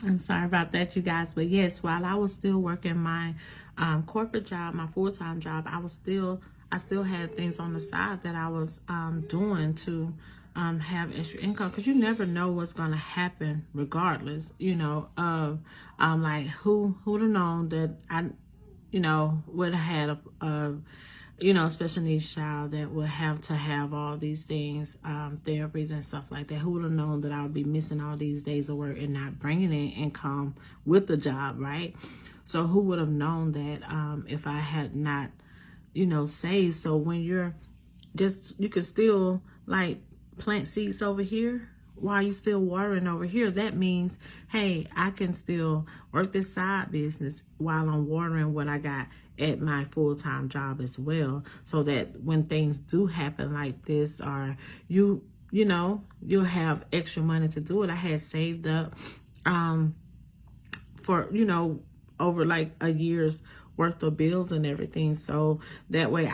I'm sorry about that, you guys. But yes, while I was still working my corporate job, my full-time job, I still had things on the side that I was doing to have extra income, because you never know what's going to happen regardless, of like who'd have known that I would have had a special needs child that would have to have all these things, therapies and stuff like that. Who would have known that I would be missing all these days of work and not bringing in income with the job, right? So who would have known that if I had not, saved? So when you can still like plant seeds over here while you're still watering over here. That means, hey, I can still work this side business while I'm watering what I got at my full-time job as well, so that when things do happen like this, or you'll have extra money to do it. I had saved up for over like a year's worth of bills and everything, so that way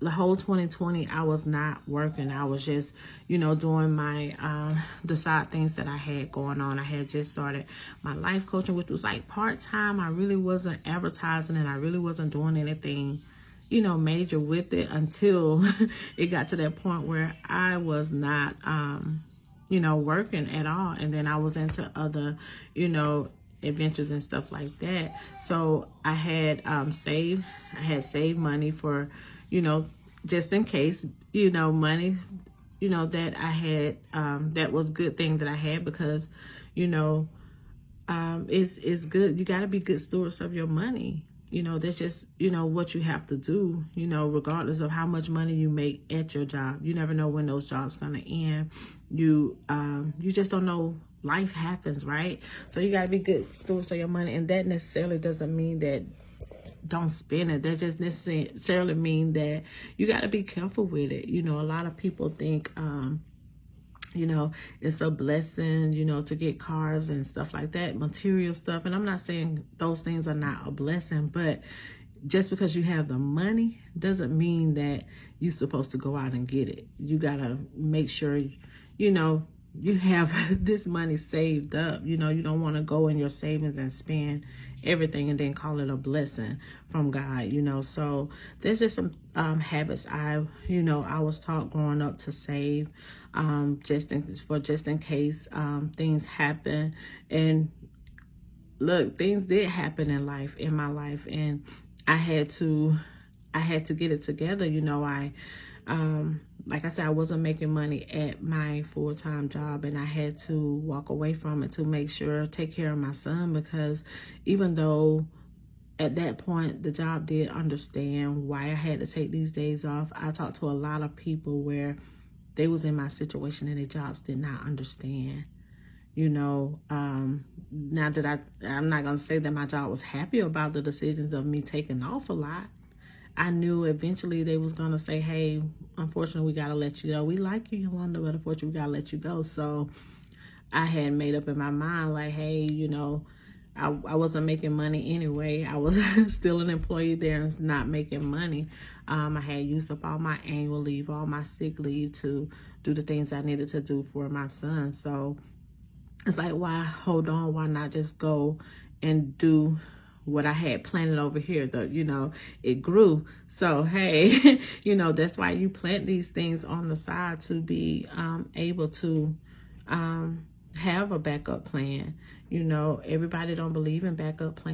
the whole 2020 I was not working. I was just doing my the side things that I had going on. I had just started my life coaching, which was like part-time. I really wasn't advertising, and I really wasn't doing anything major with it until it got to that point where I was not working at all. And then I was into other adventures and stuff like that. So I had saved money for just in case, money, that I had, that was a good thing that I had, because, it's good. You got to be good stewards of your money. That's just, what you have to do, regardless of how much money you make at your job. You never know when those jobs going to end. You just don't know. Life happens, right? So you got to be good stewards of your money. And that necessarily doesn't mean that don't spend it. That just necessarily mean that you got to be careful with it. A lot of people think, it's a blessing, to get cars and stuff like that, material stuff. And I'm not saying those things are not a blessing, but just because you have the money doesn't mean that you're supposed to go out and get it. You got to make sure, you have this money saved up. You don't want to go in your savings and spend everything and then call it a blessing from God, So there's just some habits I was taught growing up to save, just in case things happen. And look, things did happen in my life, and I had to get it together. Like I said, I wasn't making money at my full-time job, and I had to walk away from it to take care of my son, because even though at that point the job did understand why I had to take these days off, I talked to a lot of people where they was in my situation and their jobs did not understand. Now that I'm not going to say that my job was happy about the decisions of me taking off a lot. I knew eventually they was going to say, hey, unfortunately, we got to let you go. We like you, Yolanda, but unfortunately, we got to let you go. So I had made up in my mind, like, hey, I wasn't making money anyway. I was still an employee there and not making money. I had used up all my annual leave, all my sick leave to do the things I needed to do for my son. So it's like, why hold on? Why not just go and do what I had planted over here? It grew. So, hey, that's why you plant these things on the side, to be able to have a backup plan. Everybody don't believe in backup plans.